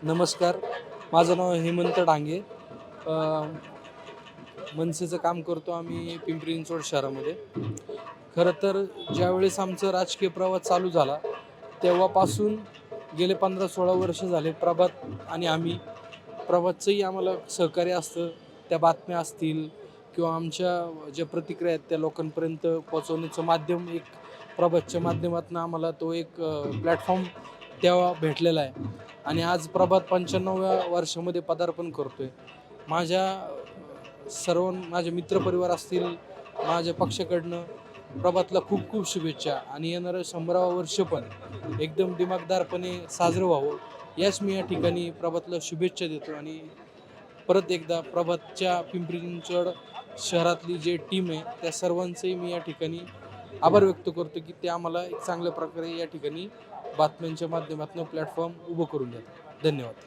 नमस्कार, माझं नाव हेमंत डांगे. अ, मनसेचं काम करतो आम्ही पिंपरी चिंचवड शहरामध्ये. खरं तर ज्यावेळेस आमचा राजकीय प्रवास चालू झाला, तेव्हापासून गेले 15-16 वर्ष झाले प्रभात आणि आम्ही प्रभातचंही आम्हाला सहकार्य असतं. त्या बातम्या असतील किंवा आमच्या ज्या प्रतिक्रिया आहेत त्या लोकांपर्यंत पोहोचवण्याचं माध्यम एक प्रभातच्या माध्यमातून आम्हाला तो एक प्लॅटफॉर्म तेव्हा भेटलेला आहे. आणि आज प्रभात 95व्या वर्षामध्ये पदार्पण करतोय. माझ्या माझे मित्रपरिवार असतील, माझ्या पक्षाकडनं प्रभातला खूप खूप शुभेच्छा आणि येणारं 100वं वर्ष पण एकदम दिमागदारपणे साजरं व्हावं, याच मी या ठिकाणी प्रभातला शुभेच्छा देतो. आणि परत एकदा प्रभातच्या पिंपरी चिंचवड शहरातली जी टीम आहे त्या सर्वांचंही मी या ठिकाणी आभार व्यक्त करतो की ते आम्हाला एक चांगल्या प्रकारे या ठिकाणी बातम्यांच्या माध्यमातून प्लॅटफॉर्म उभं करून देतात. धन्यवाद.